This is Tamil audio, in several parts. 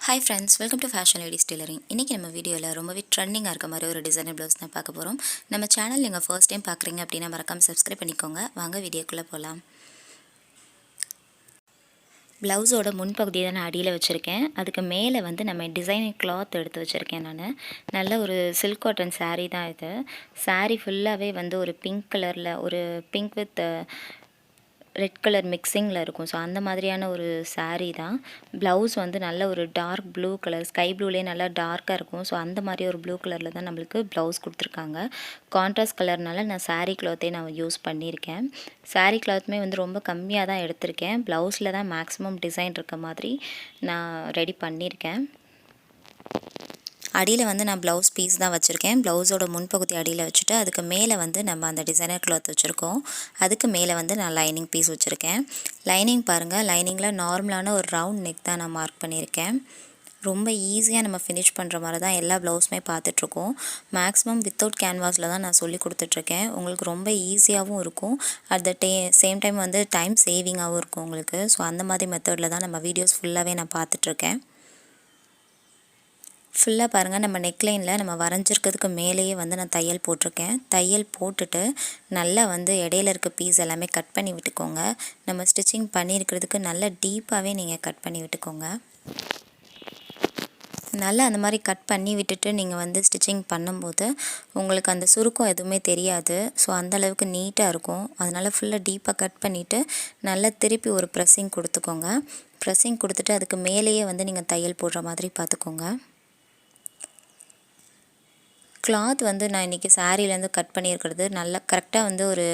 Hi friends, welcome to Fashion Ladies Tailoring. இன்னைக்கு நம்ம வீடியோல ரொம்பவே ட்ரெண்டிங்கா இருக்க மாதிரி ஒரு டிசைனர் ப்ளவுஸ் தான் பார்க்க போறோம். நம்ம சேனல் நீங்க ஃபர்ஸ்ட் டைம் பார்க்கறீங்க அப்படினா மறக்காம Subscribe பண்ணிக்கோங்க. வாங்க வீடியோக்குள்ள போலாம். ப்ளவுஸோட முன்பகுதியை தான் நான் அடியில் வச்சுருக்கேன். அதுக்கு மேலே வந்து நம்ம டிசைனிங் கிளாத் எடுத்து வச்சுருக்கேன் நான். நல்ல ஒரு சில்க் காட்டன் saree தான் இது. saree ஃபுல்லாகவே வந்து ஒரு பிங்க் கலரில் ஒரு பிங்க் வித் ரெட் கலர் மிக்சிங்கில் இருக்கும். ஸோ அந்த மாதிரியான ஒரு saree தான். ப்ளவுஸ் வந்து நல்ல ஒரு டார்க் ப்ளூ கலர், ஸ்கை ப்ளூலேயே நல்லா டார்க்காக இருக்கும். ஸோ அந்த மாதிரி ஒரு ப்ளூ கலரில் தான் நம்மளுக்கு ப்ளவுஸ் கொடுத்துருக்காங்க. கான்ட்ராஸ்ட் கலர்னால நான் saree கிளாத்தே நான் யூஸ் பண்ணியிருக்கேன். saree கிளாத்துமே வந்து ரொம்ப கம்மியாக தான் எடுத்திருக்கேன். ப்ளவுஸில் தான் மேக்ஸிமம் டிசைன் இருக்க மாதிரி நான் ரெடி பண்ணியிருக்கேன். அடியில் வந்து நான் ப்ளவுஸ் பீஸ் தான் வச்சுருக்கேன். ப்ளவுஸோட முன்பகுதி அடியில் வச்சுட்டு அதுக்கு மேலே வந்து நம்ம அந்த டிசைனர் கிளாத் வச்சுருக்கோம். அதுக்கு மேலே வந்து நான் லைனிங் பீஸ் வச்சுருக்கேன். லைனிங் பாருங்கள், லைனிங்கில் நார்மலான ஒரு ரவுண்ட் நெக் தான் நான் மார்க் பண்ணியிருக்கேன். ரொம்ப ஈஸியாக நம்ம ஃபினிஷ் பண்ணுற மாதிரி தான் எல்லா ப்ளவுஸுமே பார்த்துட்ருக்கோம். மேக்ஸிமம் வித்தவுட் கேன்வாஸில் தான் நான் சொல்லி கொடுத்துட்ருக்கேன். உங்களுக்கு ரொம்ப ஈஸியாகவும் இருக்கும், அட் த சேம் டைம் வந்து டைம் சேவிங்காகவும் இருக்கும் உங்களுக்கு. ஸோ அந்த மாதிரி மெத்தடில் தான் நம்ம வீடியோஸ் ஃபுல்லாகவே நான் பார்த்துட்ருக்கேன். ஃபுல்லாக பாருங்கள், நம்ம நெக்லைனில் நம்ம வரைஞ்சிருக்கிறதுக்கு மேலேயே வந்து நான் தையல் போட்டிருக்கேன். தையல் போட்டுட்டு நல்லா வந்து இடையில இருக்க பீஸ் எல்லாமே கட் பண்ணி விட்டுக்கோங்க. நம்ம ஸ்டிச்சிங் பண்ணியிருக்கிறதுக்கு நல்லா டீப்பாகவே நீங்கள் கட் பண்ணி விட்டுக்கோங்க. நல்லா அந்த மாதிரி கட் பண்ணி விட்டுட்டு நீங்கள் வந்து ஸ்டிச்சிங் பண்ணும்போது உங்களுக்கு அந்த சுருக்கம் எதுவுமே தெரியாது. ஸோ அந்தளவுக்கு நீட்டாக இருக்கும். அதனால் ஃபுல்லாக டீப்பாக கட் பண்ணிவிட்டு நல்லா திருப்பி ஒரு ப்ரெஸ்ஸிங் கொடுத்துக்கோங்க. ப்ரெஸ்ஸிங் கொடுத்துட்டு அதுக்கு மேலேயே வந்து நீங்கள் தையல் போடுற மாதிரி பார்த்துக்கோங்க. கிளாத் வந்து நான் இன்றைக்கி சாரீலேருந்து கட் பண்ணியிருக்கிறது நல்லா கரெக்டாக வந்து ஒரு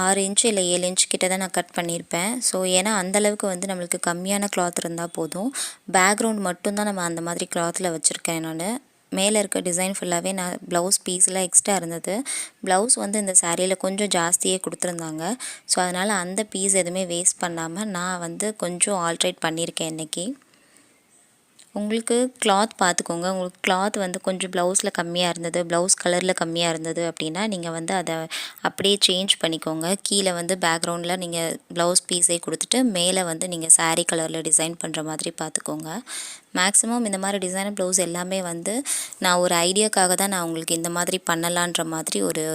6 இன்ச்சு இல்லை 7 இன்ச் கிட்ட தான் நான் கட் பண்ணியிருப்பேன். ஸோ ஏன்னா அந்தளவுக்கு வந்து நம்மளுக்கு கம்மியான கிளாத் இருந்தால் போதும். பேக்ரவுண்ட் மட்டும்தான் நம்ம அந்த மாதிரி கிளாத்தில் வச்சுருக்கேன் நான். மேலே இருக்க டிசைன் ஃபுல்லாகவே நான் ப்ளவுஸ் பீஸில் எக்ஸ்ட்ரா இருந்தது. ப்ளவுஸ் வந்து இந்த சாரியில் கொஞ்சம் ஜாஸ்தியே கொடுத்துருந்தாங்க. ஸோ அதனால் அந்த பீஸ் எதுவுமே வேஸ்ட் பண்ணாமல் நான் வந்து கொஞ்சம் ஆல்ட்ரேட் பண்ணியிருக்கேன் இன்றைக்கி. உங்களுக்கு கிளாத் பார்த்துக்கோங்க. உங்களுக்கு கிளாத் வந்து கொஞ்சம் ப்ளவுஸில் கம்மியாக இருந்தது, ப்ளவுஸ் கலரில் கம்மியாக இருந்தது அப்படின்னா நீங்கள் வந்து அதை அப்படியே சேஞ்ச் பண்ணிக்கோங்க. கீழே வந்து பேக்ரவுண்டில் நீங்கள் ப்ளவுஸ் பீஸே கொடுத்துட்டு மேலே வந்து நீங்கள் saree கலரில் டிசைன் பண்ணுற மாதிரி பார்த்துக்கோங்க. மேக்ஸிமம் இந்த மாதிரி டிசைனர் ப்ளவுஸ் எல்லாமே வந்து நான் ஒரு ஐடியாக்காக தான் நான் உங்களுக்கு இந்த மாதிரி பண்ணலான்ற மாதிரி ஒரு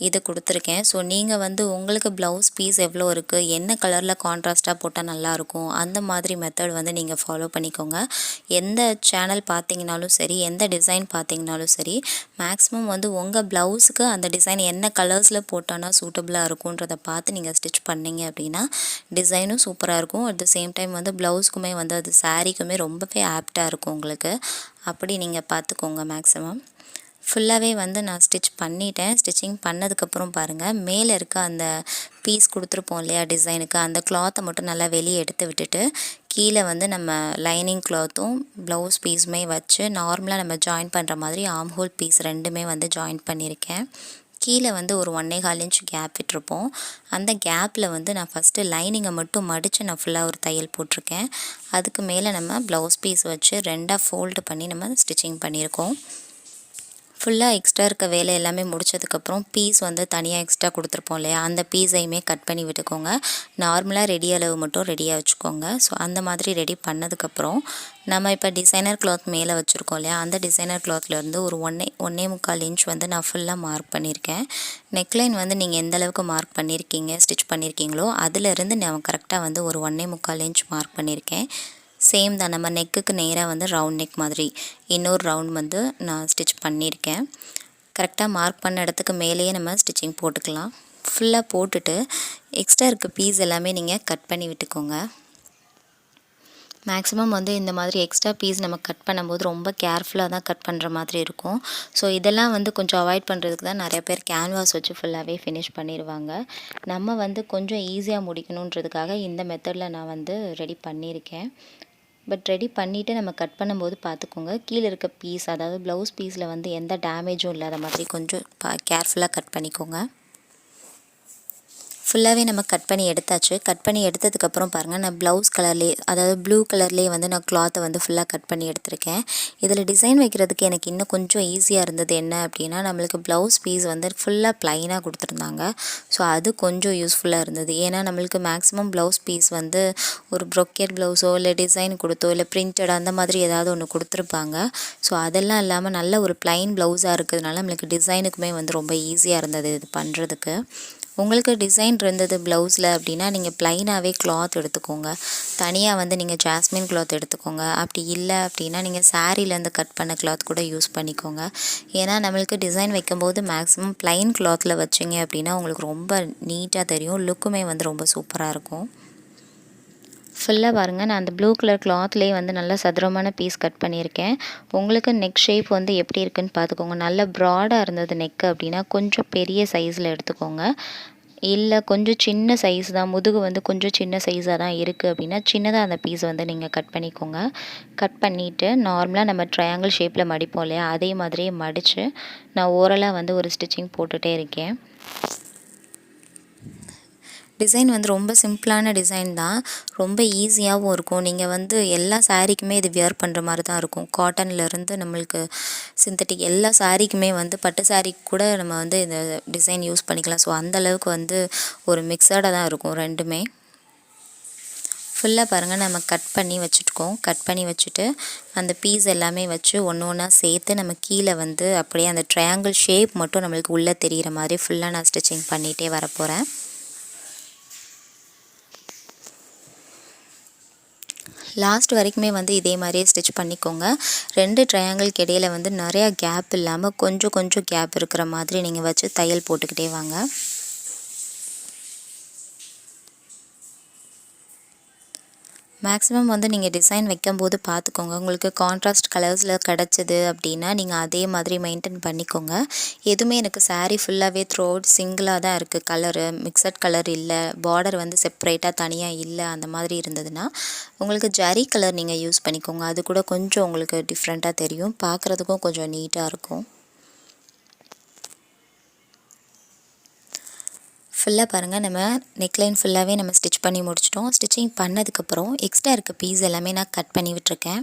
இது கொடுத்துருக்கேன். ஸோ நீங்கள் வந்து உங்களுக்கு ப்ளவுஸ் பீஸ் எவ்வளோ இருக்குது, என்ன கலரில் கான்ட்ராஸ்ட்டாக போட்டால் நல்லாயிருக்கும், அந்த மாதிரி மெத்தட் வந்து நீங்கள் ஃபாலோ பண்ணிக்கோங்க. எந்த சேனல் பார்த்தீங்கனாலும் சரி, எந்த டிசைன் பார்த்தீங்கனாலும் சரி, மேக்ஸிமம் வந்து உங்கள் ப்ளவுஸுக்கு அந்த டிசைன் என்ன கலர்ஸில் போட்டோன்னா சூட்டபுளாக இருக்குன்றதை பார்த்து நீங்கள் ஸ்டிச் பண்ணிங்க அப்படின்னா டிசைனும் சூப்பராக இருக்கும். அட் த சேம் டைம் வந்து ப்ளவுஸுக்குமே வந்து அது சாரீக்குமே ரொம்பவே ஆப்டாக இருக்கும் உங்களுக்கு. அப்படி நீங்கள் பார்த்துக்கோங்க. மேக்ஸிமம் ஃபுல்லாகவே வந்து நான் ஸ்டிச் பண்ணிட்டேன். ஸ்டிச்சிங் பண்ணதுக்கப்புறம் பாருங்கள், மேலே இருக்க அந்த பீஸ் கொடுத்துருப்போம் இல்லையா டிசைனுக்கு, அந்த கிளாத்தை மட்டும் நல்லா வெளியே எடுத்து விட்டுட்டு கீழே வந்து நம்ம லைனிங் கிளாத்தும் ப்ளவுஸ் பீஸுமே வச்சு நார்மலாக நம்ம ஜாயின் பண்ணுற மாதிரி ஆர்ம் ஹோல் பீஸ் ரெண்டுமே வந்து ஜாயின் பண்ணியிருக்கேன். கீழே வந்து ஒரு 1.25 இன்ச் கேப் விட்டுருப்போம். அந்த கேப்பில் வந்து நான் ஃபஸ்ட்டு லைனிங்கை மட்டும் மடித்து நான் ஃபுல்லாக ஒரு தையல் போட்டிருக்கேன். அதுக்கு மேலே நம்ம ப்ளவுஸ் பீஸ் வச்சு 2ஆக ஃபோல்டு பண்ணி நம்ம ஸ்டிச்சிங் பண்ணியிருக்கோம். ஃபுல்லாக எக்ஸ்ட்ரா இருக்க வேலை எல்லாமே முடித்ததுக்கப்புறம் பீஸ் வந்து தனியாக எக்ஸ்ட்ரா கொடுத்துருப்போம் இல்லையா, அந்த பீஸையுமே கட் பண்ணி விட்டுக்கோங்க. நார்மலாக ரெடி அளவு மட்டும் ரெடியாக வச்சுக்கோங்க. ஸோ அந்த மாதிரி ரெடி பண்ணதுக்கப்புறம் நம்ம இப்போ டிசைனர் கிளாத் மேலே வச்சுருக்கோம் இல்லையா, அந்த டிசைனர் கிளாத்லேருந்து ஒரு 1.25 இன்ச் வந்து நான் ஃபுல்லாக மார்க் பண்ணியிருக்கேன். நெக்லைன் வந்து நீங்கள் எந்த அளவுக்கு மார்க் பண்ணியிருக்கீங்க, ஸ்டிச் பண்ணியிருக்கீங்களோ அதிலேருந்து நான் கரெக்டாக வந்து ஒரு 1.25 இன்ச் மார்க் பண்ணியிருக்கேன். சேம் தான், நம்ம நெக்குக்கு நேராக வந்து ரவுண்ட் நெக் மாதிரி இன்னொரு ரவுண்ட் வந்து நான் ஸ்டிச் பண்ணியிருக்கேன். கரெக்டாக மார்க் பண்ண இடத்துக்கு மேலேயே நம்ம ஸ்டிச்சிங் போட்டுக்கலாம். ஃபுல்லாக போட்டுட்டு எக்ஸ்ட்ரா இருக்க பீஸ் எல்லாமே நீங்கள் கட் பண்ணி விட்டுக்கோங்க. மேக்ஸிமம் வந்து இந்த மாதிரி எக்ஸ்ட்ரா பீஸ் நம்ம கட் பண்ணும்போது ரொம்ப கேர்ஃபுல்லாக தான் கட் பண்ணுற மாதிரி இருக்கும். ஸோ இதெல்லாம் வந்து கொஞ்சம் அவாய்ட் பண்ணுறதுக்கு தான் நிறைய பேர் கேன்வாஸ் வச்சு ஃபுல்லாகவே ஃபினிஷ் பண்ணிடுவாங்க. நம்ம வந்து கொஞ்சம் ஈஸியாக முடிக்கணுன்றதுக்காக இந்த மெத்தடில் நான் வந்து ரெடி பண்ணியிருக்கேன். பட் ரெடி பண்ணிவிட்டு நம்ம கட் பண்ணும்போது பார்த்துக்கோங்க, கீழே இருக்க பீஸ் அதாவது ப்ளவுஸ் பீஸில் வந்து எந்த டேமேஜும் இல்லாத மாதிரி கொஞ்சம் கேர்ஃபுல்லாக கட் பண்ணிக்கோங்க. ஃபுல்லாகவே நம்ம கட் பண்ணி எடுத்தாச்சு. கட் பண்ணி எடுத்ததுக்கப்புறம் பாருங்கள், நான் ப்ளவுஸ் கலர்லேயே, அதாவது ப்ளூ கலர்லேயே வந்து நான் கிளாத்தை வந்து ஃபுல்லாக கட் பண்ணி எடுத்திருக்கேன். இதில் டிசைன் வைக்கிறதுக்கு எனக்கு இன்னும் கொஞ்சம் ஈஸியாக இருந்தது என்ன அப்படின்னா, நம்மளுக்கு ப்ளவுஸ் பீஸ் வந்து ஃபுல்லாக ப்ளைனாக கொடுத்துருந்தாங்க. ஸோ அது கொஞ்சம் யூஸ்ஃபுல்லாக இருந்தது. ஏன்னா நம்மளுக்கு மேக்ஸிமம் ப்ளவுஸ் பீஸ் வந்து ஒரு ப்ரொக்கேட் ப்ளவுஸோ இல்லை டிசைன் கொடுத்தோ இல்லை பிரிண்டட் அந்த மாதிரி ஏதாவது ஒன்று கொடுத்துருப்பாங்க. ஸோ அதெல்லாம் இல்லாமல் நல்ல ஒரு ப்ளைன் ப்ளவுஸாக இருக்கிறதுனால நம்மளுக்கு டிசைனுக்குமே வந்து ரொம்ப ஈஸியாக இருந்தது இது பண்ணுறதுக்கு. உங்களுக்கு டிசைன் இருந்தது ப்ளவுஸில் அப்படின்னா நீங்கள் ப்ளைனாகவே கிளாத் எடுத்துக்கோங்க. தனியாக வந்து நீங்கள் ஜாஸ்மின் கிளாத் எடுத்துக்கோங்க. அப்படி இல்லை அப்படின்னா நீங்கள் சாரீலேருந்து கட் பண்ண கிளாத் கூட யூஸ் பண்ணிக்கோங்க. ஏன்னா நம்மளுக்கு டிசைன் வைக்கும்போது மேக்ஸிமம் ப்ளைன் கிளாத்தில் வச்சிங்க அப்படின்னா உங்களுக்கு ரொம்ப நீட்டாக தெரியும், லுக்குமே வந்து ரொம்ப சூப்பராக இருக்கும். ஃபுல்லாக பாருங்கள், நான் அந்த ப்ளூ கலர் கிளாத்லேயே வந்து நல்லா சதுரமான பீஸ் கட் பண்ணியிருக்கேன். உங்களுக்கு நெக் ஷேப் வந்து எப்படி இருக்குன்னு பார்த்துக்கோங்க. நல்ல ப்ராடாக இருந்தது நெக்கு அப்படின்னா கொஞ்சம் பெரிய சைஸில் எடுத்துக்கோங்க. இல்லை கொஞ்சம் சின்ன சைஸ் தான், முதுகு வந்து கொஞ்சம் சின்ன சைஸாக தான் இருக்குது அப்படின்னா சின்னதாக அந்த பீஸ் வந்து நீங்கள் கட் பண்ணிக்கோங்க. கட் பண்ணிவிட்டு நார்மலாக நம்ம ட்ரையாங்கிள் ஷேப்பில் மடிப்போம் இல்லையா, அதே மாதிரியே மடித்து நான் ஓரலாக வந்து ஒரு ஸ்டிச்சிங் போட்டுகிட்டே இருக்கேன். டிசைன் வந்து ரொம்ப சிம்பிளான டிசைன் தான், ரொம்ப ஈஸியாகவும் இருக்கும். நீங்கள் வந்து எல்லா சாரீக்குமே இது வியர் பண்ணுற மாதிரி தான் இருக்கும். காட்டன்லேருந்து நம்மளுக்கு சிந்தட்டிக் எல்லா சாரீக்குமே வந்து பட்டு சாரீக்கு கூட நம்ம வந்து இந்த டிசைன் யூஸ் பண்ணிக்கலாம். ஸோ அந்தளவுக்கு வந்து ஒரு மிக்சடாக தான் இருக்கும் ரெண்டுமே. ஃபுல்லாக பாருங்கள், நம்ம கட் பண்ணி வச்சுருக்கோம். கட் பண்ணி வச்சுட்டு அந்த பீஸ் எல்லாமே வச்சு ஒன்று ஒன்றா சேர்த்து நம்ம கீழே வந்து அப்படியே அந்த ட்ரையாங்கிள் ஷேப் மட்டும் நம்மளுக்கு உள்ளே தெரிகிற மாதிரி ஃபுல்லாக நான் ஸ்டிச்சிங் பண்ணிகிட்டே வரப்போகிறேன். லாஸ்ட் வரைக்குமே வந்து இதே மாதிரியே ஸ்டிச் பண்ணிக்கோங்க. 2 ட்ரையாங்கிள்க்கு இடையில் வந்து நிறையா கேப் இல்லாமல் கொஞ்சம் கொஞ்சம் கேப் இருக்கிற மாதிரி நீங்கள் வச்சு தையல் போட்டுக்கிட்டே வாங்க. மேக்ஸிமம் வந்து நீங்கள் டிசைன் வைக்கும்போது பார்த்துக்கோங்க, உங்களுக்கு கான்ட்ராஸ்ட் கலர்ஸில் கிடச்சிது அப்படின்னா நீங்கள் அதே மாதிரி மெயின்டைன் பண்ணிக்கோங்க. எதுவுமே எனக்கு சாரீ ஃபுல்லாகவே த்ரூ அவுட் சிங்கிளாக தான் இருக்குது, கலரு மிக்சட் கலர் இல்லை, பார்டர் வந்து செப்பரேட்டாக தனியாக இல்லை, அந்த மாதிரி இருந்ததுன்னா உங்களுக்கு ஜரி கலர் நீங்கள் யூஸ் பண்ணிக்கோங்க. அது கூட கொஞ்சம் உங்களுக்கு டிஃப்ரெண்ட்டாக தெரியும், பார்க்குறதுக்கும் கொஞ்சம் நீட்டாக இருக்கும். ஃபுல்லாக பாருங்கள், நம்ம நெக்லைன் ஃபுல்லாகவே நம்ம ஸ்டிச் பண்ணி முடிச்சிட்டோம். ஸ்டிச்சிங் பண்ணதுக்கப்புறம் எக்ஸ்ட்ரா இருக்க பீஸ் எல்லாமே நான் கட் பண்ணி விட்டுருக்கேன்.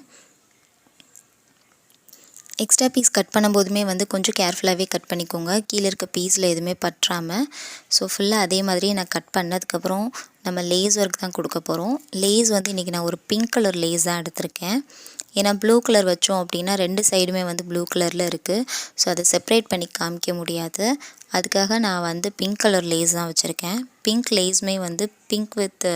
எக்ஸ்ட்ரா பீஸ் கட் பண்ணும்போதுமே வந்து கொஞ்சம் கேர்ஃபுல்லாகவே கட் பண்ணிக்கோங்க, கீழே இருக்க பீஸில் எதுவுமே பற்றாமல். ஸோ ஃபுல்லாக அதே மாதிரியே நான் கட் பண்ணதுக்கப்புறம் நம்ம லேஸ் ஒர்க் தான் கொடுக்க போகிறோம். லேஸ் வந்து இன்றைக்கி நான் ஒரு பிங்க் கலர் லேஸ் தான் எடுத்திருக்கேன். ஏன்னா ப்ளூ கலர் வச்சோம் அப்படின்னா 2 சைடுமே வந்து ப்ளூ கலரில் இருக்குது. ஸோ அதை செப்பரேட் பண்ணி காமிக்க முடியாது. அதுக்காக நான் வந்து பிங்க் கலர் லேஸ் தான் வச்சுருக்கேன். பிங்க் லேஸுமே வந்து பிங்க் வித்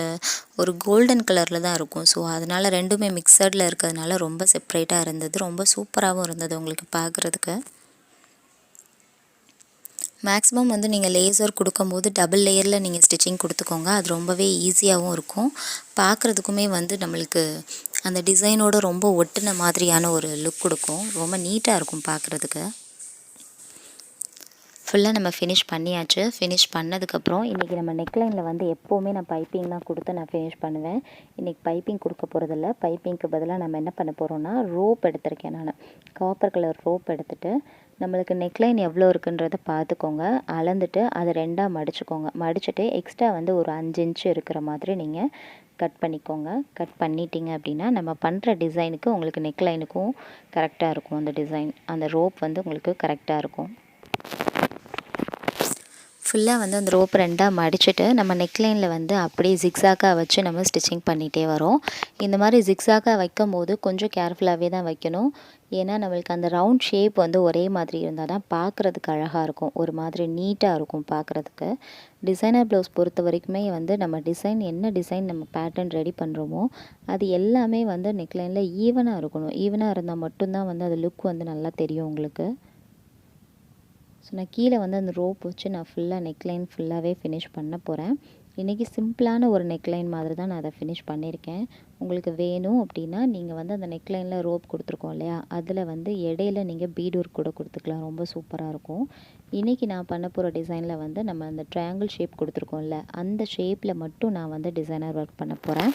ஒரு கோல்டன் கலரில் தான் இருக்கும். ஸோ அதனால் ரெண்டுமே மிக்சடில் இருக்கிறதுனால ரொம்ப செப்பரேட்டாக இருந்தது, ரொம்ப சூப்பராகவும் இருந்தது உங்களுக்கு பார்க்குறதுக்கு. மேக்ஸிமம் வந்து நீங்கள் லேசர் கொடுக்கும்போது டபுள் லேயரில் நீங்கள் ஸ்டிச்சிங் கொடுத்துக்கோங்க. அது ரொம்பவே ஈஸியாகவும் இருக்கும், பார்க்குறதுக்குமே வந்து நம்மளுக்கு அந்த டிசைனோட ரொம்ப ஒட்டின மாதிரியான ஒரு லுக் கொடுக்கும், ரொம்ப நீட்டாக இருக்கும் பார்க்குறதுக்கு. ஃபுல்லாக நம்ம ஃபினிஷ் பண்ணியாச்சு. ஃபினிஷ் பண்ணதுக்கப்புறம் இன்றைக்கி நம்ம நெக்லைனில் வந்து எப்போவுமே நான் பைப்பிங் தான் கொடுத்து நான் ஃபினிஷ் பண்ணுவேன். இன்றைக்கி பைப்பிங் கொடுக்க போகிறதில்ல. பைப்பிங்க்கு பதிலாக நம்ம என்ன பண்ண போகிறோன்னா ரோப் எடுத்திருக்கேன். நான் காப்பர் கலர் ரோப் எடுத்துகிட்டு நம்மளுக்கு நெக்லைன் எவ்வளோ இருக்குன்றதை பார்த்துக்கோங்க, அளந்துட்டு அதை 2ஆக மடிச்சுக்கோங்க. மடிச்சுட்டு எக்ஸ்ட்ரா வந்து ஒரு 5 இன்ச்சு இருக்கிற மாதிரி நீங்கள் கட் பண்ணிக்கோங்க. கட் பண்ணிட்டீங்க அப்படின்னா நம்ம பண்ணுற டிசைனுக்கு உங்களுக்கு நெக்லைனுக்கும் கரெக்டாக இருக்கும். அந்த டிசைன் அந்த ரோப் வந்து உங்களுக்கு கரெக்டாக இருக்கும். ஃபுல்லாக வந்து அந்த ரோப் 2ஆக மடிச்சுட்டு நம்ம நெக்லைனில் வந்து அப்படியே ஜிக்ஸாக்காக வச்சு நம்ம ஸ்டிச்சிங் பண்ணிகிட்டே வரோம். இந்த மாதிரி ஜிக்ஸாக்காக வைக்கும் போது கொஞ்சம் கேர்ஃபுல்லாகவே தான் வைக்கணும். ஏன்னா நம்மளுக்கு அந்த ரவுண்ட் ஷேப் வந்து ஒரே மாதிரி இருந்தால் தான் பார்க்குறதுக்கு அழகாக இருக்கும், ஒரு மாதிரி நீட்டாக இருக்கும் பார்க்குறதுக்கு. டிசைனர் ப்ளவுஸ் பொறுத்த வரைக்குமே வந்து நம்ம டிசைன் என்ன டிசைன் நம்ம பேட்டர்ன் ரெடி பண்ணுறோமோ அது எல்லாமே வந்து நெக்லைனில் ஈவனாக இருக்கணும். ஈவனாக இருந்தால் மட்டும்தான் வந்து அது லுக் வந்து நல்லா தெரியும் உங்களுக்கு. ஸோ நான் கீழே வந்து அந்த ரோப் வச்சு நான் ஃபுல்லாக நெக்லைன் ஃபுல்லாகவே ஃபினிஷ் பண்ண போகிறேன். இன்றைக்கி சிம்பிளான ஒரு நெக்லைன் மாதிரி தான் நான் அதை ஃபினிஷ் பண்ணியிருக்கேன். உங்களுக்கு வேணும் அப்படின்னா நீங்கள் வந்து அந்த நெக்லைனில் ரோப் கொடுத்துருக்கோம் இல்லையா, அதில் வந்து இடையில நீங்கள் பீட் ஒர்க் கூட கொடுத்துக்கலாம், ரொம்ப சூப்பராக இருக்கும். இன்றைக்கி நான் பண்ண போகிற டிசைனில் வந்து நம்ம அந்த ட்ரையாங்கிள் ஷேப் கொடுத்துருக்கோம்ல, அந்த ஷேப்பில் மட்டும் நான் வந்து டிசைனர் ஒர்க் பண்ண போகிறேன்.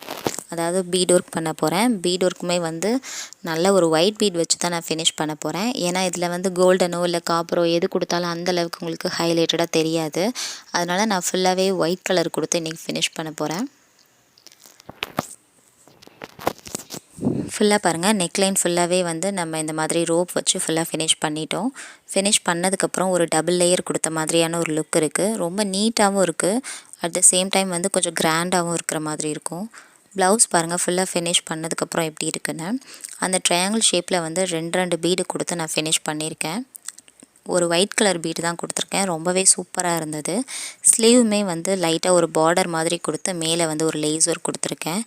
அதாவது பீட் ஒர்க் பண்ண போகிறேன். பீட் ஒர்க்குமே வந்து நல்ல ஒரு ஒயிட் பீட் வச்சு தான் நான் ஃபினிஷ் பண்ண போகிறேன். ஏன்னா இதில் வந்து கோல்டனோ இல்லை காப்பரோ எது கொடுத்தாலும் அந்தளவுக்கு உங்களுக்கு ஹைலைட்டடாக தெரியாது. அதனால் நான் ஃபுல்லாகவே ஒயிட் கலர் கொடுத்து இன்றைக்கி ஃபினிஷ் பண்ண போகிறேன். ஃபுல்லாக பாருங்கள், நெக்லைன் ஃபுல்லாகவே வந்து நம்ம இந்த மாதிரி ரோப் வச்சு ஃபுல்லாக ஃபினிஷ் பண்ணிட்டோம். ஃபினிஷ் பண்ணதுக்கப்புறம் ஒரு டபுள் லேயர் கொடுத்த மாதிரியான ஒரு லுக் இருக்குது. ரொம்ப நீட்டாகவும் இருக்குது. அட் த சேம் டைம் வந்து கொஞ்சம் கிராண்டாகவும் இருக்கிற மாதிரி இருக்கும். ப்ளவுஸ் பாருங்கள், ஃபுல்லாக ஃபினிஷ் பண்ணதுக்கப்புறம் எப்படி இருக்குன்னு. அந்த ட்ரையாங்கிள் ஷேப்பில் வந்து 2 பீடு கொடுத்து நான் ஃபினிஷ் பண்ணியிருக்கேன். ஒரு ஒயிட் கலர் பீடு தான் கொடுத்துருக்கேன். ரொம்பவே சூப்பராக இருந்தது. ஸ்லீவுமே வந்து லைட்டாக ஒரு பார்டர் மாதிரி கொடுத்து மேலே வந்து ஒரு லேஸ் ஒர்க் கொடுத்துருக்கேன்.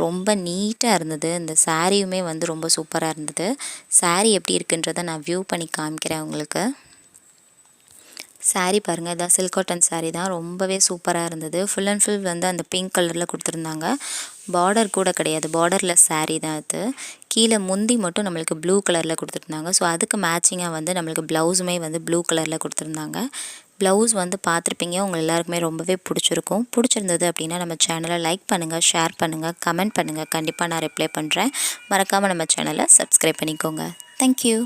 ரொம்ப நீட்டாக இருந்தது. இந்த சாரியுமே வந்து ரொம்ப சூப்பராக இருந்தது. சாரீ எப்படி இருக்குன்றதை நான் வியூ பண்ணி காமிக்கிறேன் உங்களுக்கு. சாரீ பாருங்கள், இதான் சில்க் காட்டன் சாரீ தான். ரொம்பவே சூப்பராக இருந்தது. ஃபுல் அண்ட் ஃபுல் வந்து அந்த பிங்க் கலரில் கொடுத்துருந்தாங்க. பார்டர் கூட கிடையாது, பார்டர்லெஸ் சாரீ தான் அது. கீழே முந்தி மட்டும் நம்மளுக்கு ப்ளூ கலரில் கொடுத்துருந்தாங்க. ஸோ அதுக்கு மேட்சிங்காக வந்து நம்மளுக்கு ப்ளவுஸுமே வந்து ப்ளூ கலரில் கொடுத்துருந்தாங்க. ப்ளவுஸ் வந்து பார்த்துருப்பீங்க, உங்கள் எல்லாருக்குமே ரொம்பவே பிடிச்சிருக்கும். பிடிச்சிருந்தது அப்படின்னா நம்ம சேனலை லைக் பண்ணுங்கள், ஷேர் பண்ணுங்கள், கமெண்ட் பண்ணுங்கள். கண்டிப்பாக நான் ரிப்ளை பண்ணுறேன். மறக்காமல் நம்ம சேனலை சப்ஸ்கிரைப் பண்ணிக்கோங்க. தேங்க்யூ.